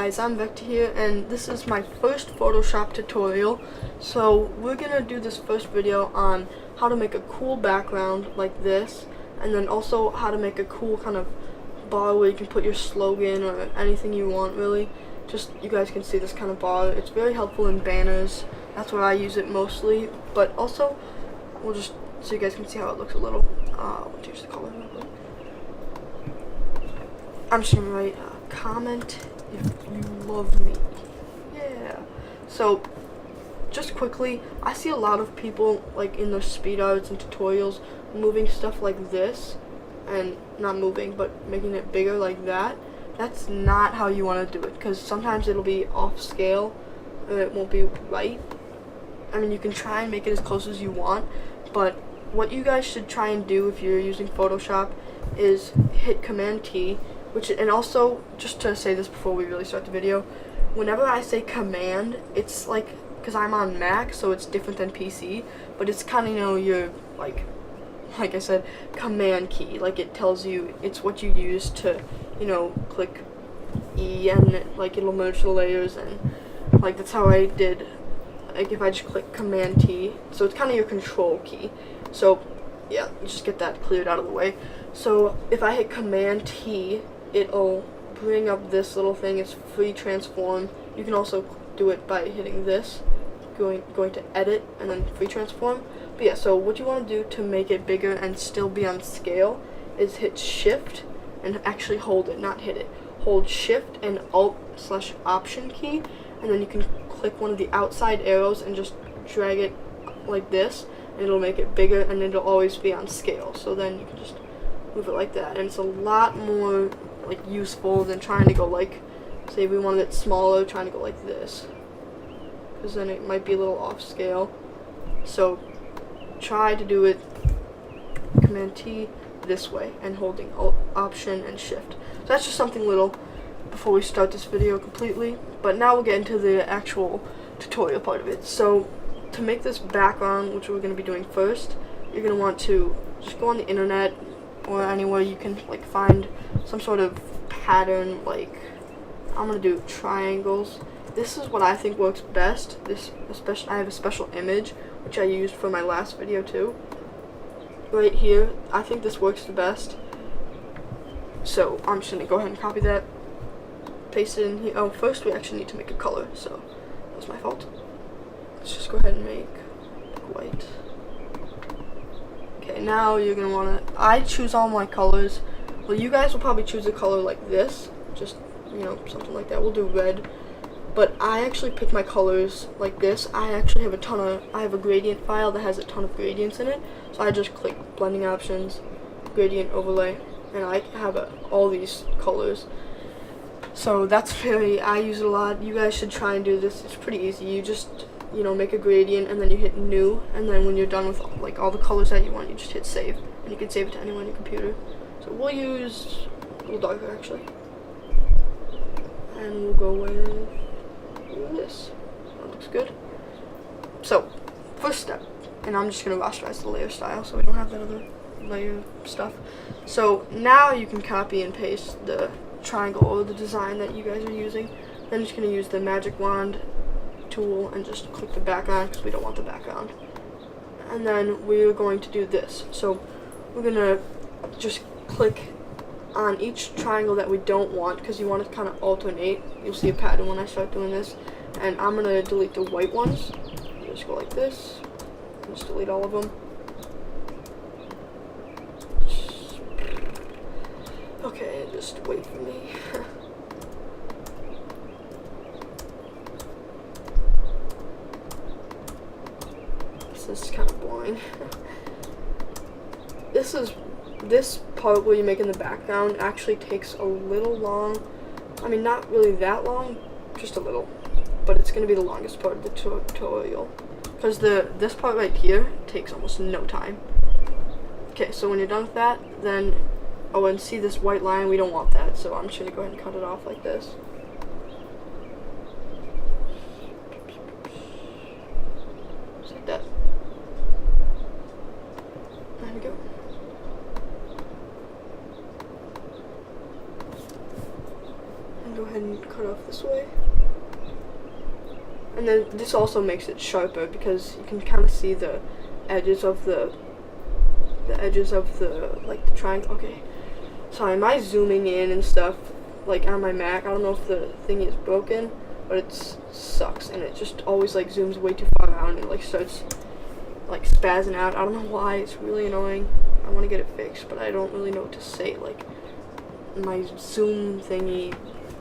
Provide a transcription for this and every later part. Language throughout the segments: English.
guys, I'm Vecty here, and this is my first Photoshop tutorial. So we're gonna do this first video on how to make a cool background like this, and then also how to make a cool kind of bar where you can put your slogan or anything you want, really. Just you guys can see this kind of bar. It's very helpful in banners. That's where I use it mostly, but also we'll just so you guys can see how it looks a little. I'll change the color real quick. I'm just gonna write comment if you love me. Yeah. So just quickly, I see a lot of people like in their speed arts and tutorials moving stuff like this, and not moving but making it bigger like that. That's not how you want to do it, because sometimes it'll be off scale or it won't be right. I mean, you can try and make it as close as you want, but what you guys should try and do if you're using Photoshop is hit Command T, and also, just to say this before we really start the video, whenever I say command, it's like, because I'm on Mac, so it's different than PC, but it's kind of, your, like I said, command key. Like, it tells you, it's what you use to, click E, and, like, it'll merge the layers, and, like, that's how I did, like, if I just click command T, so it's kind of your control key. So, yeah, just get that cleared out of the way. So, if I hit command T, it'll bring up this little thing. It's free transform. You can also do it by hitting this, going to edit and then free transform. But yeah, so what you want to do to make it bigger and still be on scale is hit shift and actually hold it, not hit it. Hold shift and alt/option key, and then you can click one of the outside arrows and just drag it like this, and it'll make it bigger, and it'll always be on scale. So then you can just move it like that, and it's a lot more like useful than trying to go like, say we wanted it smaller, trying to go like this, because then it might be a little off scale. So try to do it command T this way and holding alt, option, and shift. So that's just something little before we start this video completely. But now we'll get into the actual tutorial part of it. So to make this background, which we're going to be doing first, you're going to want to just go on the internet or anywhere you can like find some sort of pattern. Like, I'm going to do triangles. This is what I think works best. I have a special image which I used for my last video too. Right here, I think this works the best. So I'm just going to go ahead and copy that, paste it in here. Oh, first we actually need to make a color, so that was my fault. Let's just go ahead and make white. Okay, now you're going to want to, I choose all my colors. Well, you guys will probably choose a color like this, just, something like that. We'll do red. But I actually pick my colors like this. I actually have I have a gradient file that has a ton of gradients in it. So I just click blending options, gradient overlay, and I have all these colors. So that's I use it a lot. You guys should try and do this. It's pretty easy. You just, make a gradient, and then you hit new, and then when you're done with like all the colors that you want, you just hit save, and you can save it to anyone on your computer. So we'll use a little darker actually, and we'll go with this. That looks good. So first step, and I'm just gonna rasterize the layer style so we don't have that other layer stuff. So now you can copy and paste the triangle or the design that you guys are using. Then I'm just gonna use the magic wand tool and just click the background because we don't want the background. And then we're going to do this. So we're gonna just click on each triangle that we don't want, because you want to kind of alternate. You'll see a pattern when I start doing this. And I'm going to delete the white ones. Just go like this. And just delete all of them. Okay, just wait for me. This is kind of boring. This part where you're making the background actually takes a little long. I mean, not really that long, just a little. But it's going to be the longest part of the tutorial, because this part right here takes almost no time. Okay, so when you're done with that, then, and see this white line, we don't want that, so I'm just going to go ahead and cut it off like this. Just like that. There we go. ahead and cut off this way. And then this also makes it sharper because you can kind of see the edges of the like the triangle. Okay, sorry, am I zooming in and stuff like on my Mac? I don't know if the thing is broken, but it sucks, and it just always like zooms way too far out and it like starts like spazzing out. I don't know why, it's really annoying. I want to get it fixed, but I don't really know what to say. Like my zoom thingy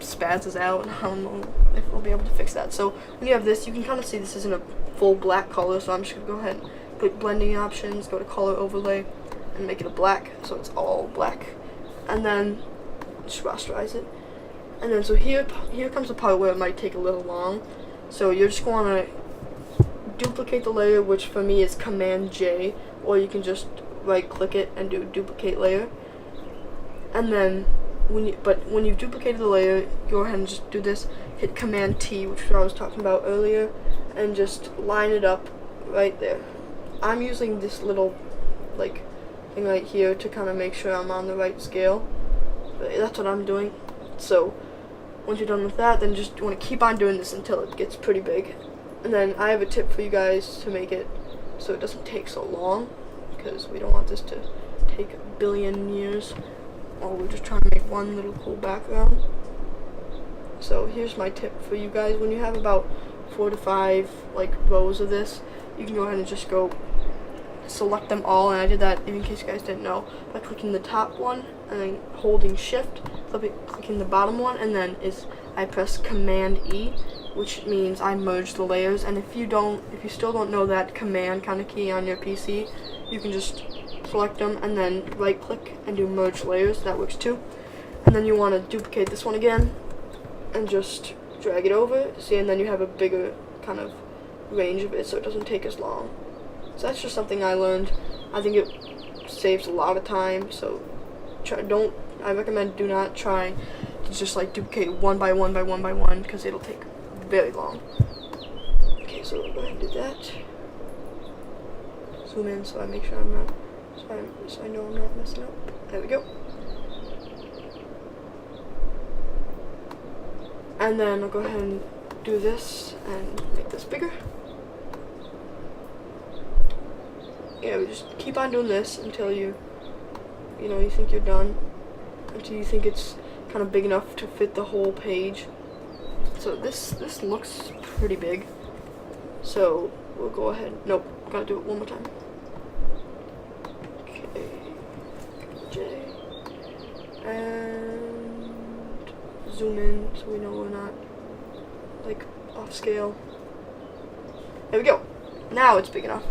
spazzes out, and I don't know if I'll be able to fix that. So when you have this, you can kind of see this isn't a full black color, so I'm just gonna go ahead and click blending options, go to color overlay, and make it a black, so it's all black, and then just rasterize it. And then so here comes the part where it might take a little long. So you're just going to duplicate the layer, which for me is Command J, or you can just right click it and do duplicate layer. And then when you've duplicated the layer, go ahead and just do this, hit Command T, which I was talking about earlier, and just line it up right there. I'm using this little like thing right here to kind of make sure I'm on the right scale. But that's what I'm doing. So once you're done with that, then just want to keep on doing this until it gets pretty big. And then I have a tip for you guys to make it so it doesn't take so long, because we don't want this to take a billion years. Or we're just trying to make one little cool background. So here's my tip for you guys. When you have about 4 to 5 like rows of this, you can go ahead and just go select them all, and I did that in case you guys didn't know, by clicking the top one and then holding shift, clicking the bottom one, and then I press Command E, which means I merge the layers. And if you still don't know that command kind of key on your PC, you can just select them and then right click and do merge layers. That works too. And then you want to duplicate this one again and just drag it over, see, and then you have a bigger kind of range of it, so it doesn't take as long. So that's just something I learned. I think it saves a lot of time. So I recommend do not try to just like duplicate one by one by one by one, because it'll take very long. Okay, so we'll go ahead and do that. Zoom in so I make sure I'm not, so I know I'm not messing up. There we go. And then I'll go ahead and do this and make this bigger. Yeah, we just keep on doing this until you think you're done, until you think it's kind of big enough to fit the whole page. So this looks pretty big. So we'll go ahead. Nope, gotta do it one more time. Okay, J, and zoom in so we know we're not like off scale. There we go. Now it's big enough.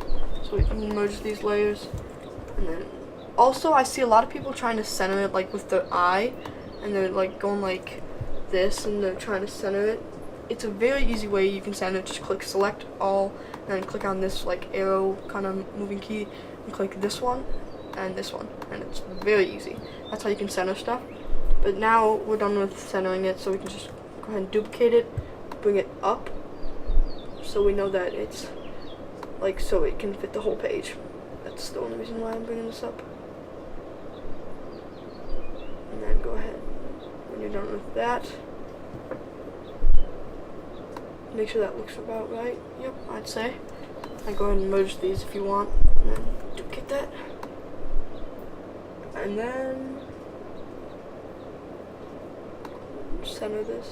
So we can merge these layers. And then also I see a lot of people trying to center it like with their eye, and they're like going like this and they're trying to center it. It's a very easy way you can center it. Just click select all and then click on this like arrow kind of moving key and click this one and this one, and it's very easy. That's how you can center stuff. But now we're done with centering it, so we can just go ahead and duplicate it, bring it up so we know that it's like, so it can fit the whole page. That's the only reason why I'm bringing this up. And then go ahead, when you're done with that, make sure that looks about right. Yep, I'd say. And go ahead and merge these if you want, and then duplicate that. And then center this.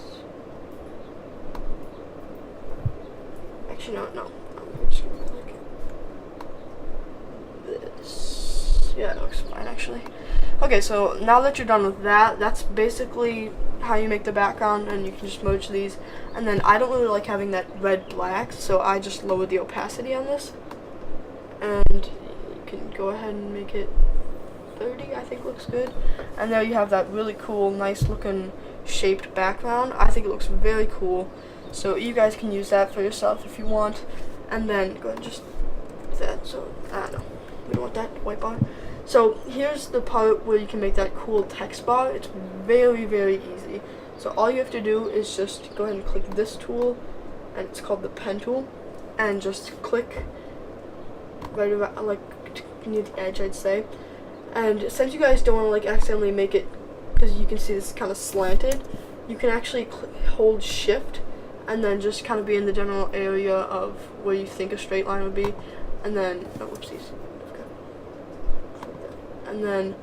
Actually, no. I'm just gonna make this. Yeah, it looks fine actually. Okay, so now that you're done with that, that's basically how you make the background, and you can just merge these. And then I don't really like having that red black, so I just lowered the opacity on this. And you can go ahead and make it 30, I think looks good. And there you have that really cool, nice looking shaped background. I think it looks very cool. So you guys can use that for yourself if you want. And then go ahead and just do that. So, I don't know. We don't want that white bar. So here's the part where you can make that cool text bar. It's very, very easy. So all you have to do is just go ahead and click this tool, and it's called the pen tool, and just click right around, like near the edge, I'd say. And since you guys don't want to like accidentally make it, because you can see this kind of slanted, you can actually hold shift and then just kind of be in the general area of where you think a straight line would be, and then whoopsies. And then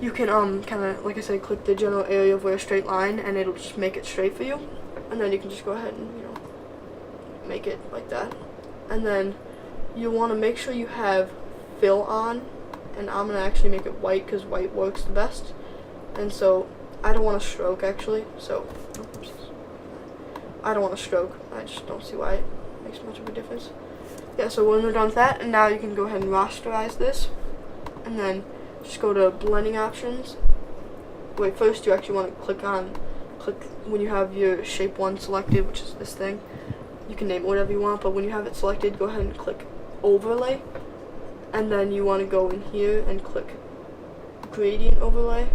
you can kind of, like I said, click the general area of where a straight line, and it'll just make it straight for you. And then you can just go ahead and make it like that. And then you want to make sure you have fill on, and I'm gonna actually make it white because white works the best. And so I don't want to stroke actually, so I don't want to stroke. I just don't see why it makes much of a difference. Yeah, so when we're done with that, and now you can go ahead and rasterize this, and then just go to blending options. Wait, first you actually want to click when you have your shape 1 selected, which is this thing. You can name it whatever you want, but when you have it selected, go ahead and click overlay, and then you want to go in here and click gradient overlay.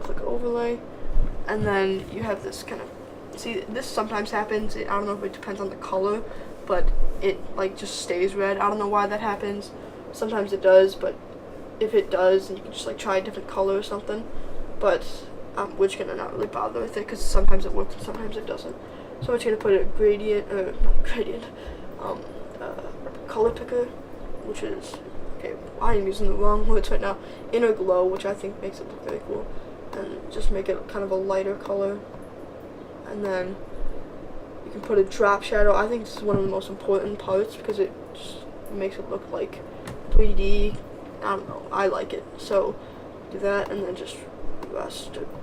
Click overlay, and then you have this kind of, see, this sometimes happens. I don't know if it depends on the color, but it like just stays red. I don't know why that happens. Sometimes it does, but if it does, then you can just like try a different color or something. But we're just gonna not really bother with it because sometimes it works and sometimes it doesn't. So we're just gonna put a gradient, not gradient, color picker, which is, okay, I am using the wrong words right now. Inner glow, which I think makes it look very cool. And just make it kind of a lighter color. And then you can put a drop shadow. I think this is one of the most important parts because it just makes it look like 3D. I don't know, I like it. So do that, and then just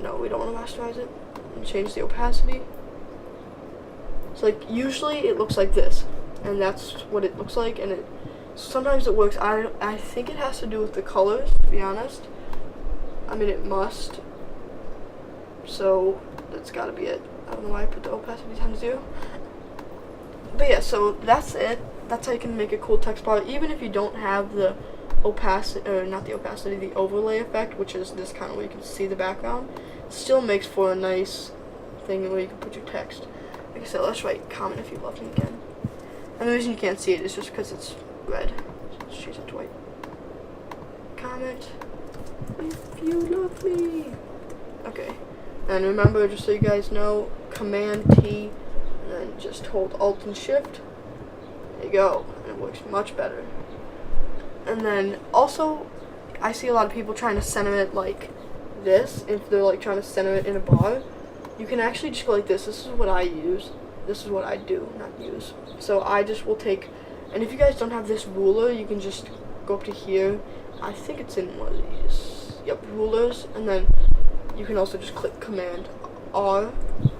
no, we don't want to rasterize it. And change the opacity. So like usually it looks like this, and that's what it looks like, and sometimes it works. I think it has to do with the colors, to be honest. I mean, it must. So that's gotta be it. I don't know why I put the opacity times 0. But yeah, so that's it. That's how you can make a cool text bar, even if you don't have the opacity, or not the opacity, the overlay effect, which is this kind of where you can see the background. It still makes for a nice thing where you can put your text. Like I said, let's write comment if you love me again. And the reason you can't see it is just because it's red. So let's change it to white. Comment if you love me. Okay. And remember, just so you guys know, Command T, and then just hold Alt and Shift. There you go. And it works much better. And then also, I see a lot of people trying to center it like this. If they're like trying to center it in a bar, you can actually just go like this. This is what I use. This is what I do, not use. So I just will take, and if you guys don't have this ruler, you can just go up to here. I think it's in one of these. Yep, rulers. And then you can also just click Command R,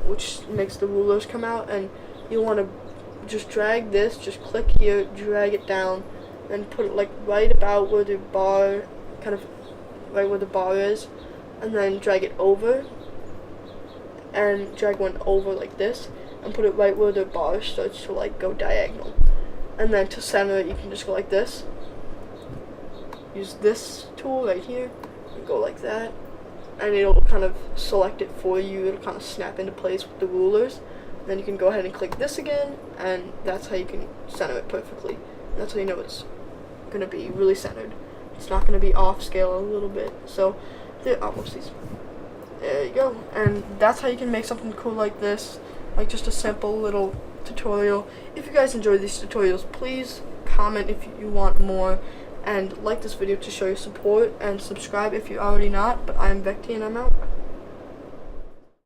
which makes the rulers come out. And you want to just drag this, just click here, drag it down, and put it like right about where the bar, kind of right where the bar is, and then drag it over, and drag one over like this, and put it right where the bar starts to like go diagonal. And then to center it, you can just go like this. Use this tool right here, and go like that, and it'll kind of select it for you. It'll kind of snap into place with the rulers. And then you can go ahead and click this again, and that's how you can center it perfectly. And that's how you know it's going to be really centered. It's not going to be off scale a little bit. So there you go. And that's how you can make something cool like this, like just a simple little tutorial. If you guys enjoy these tutorials, please comment if you want more, and like this video to show your support, and subscribe if you're already not. But I'm Vecty, and I'm out.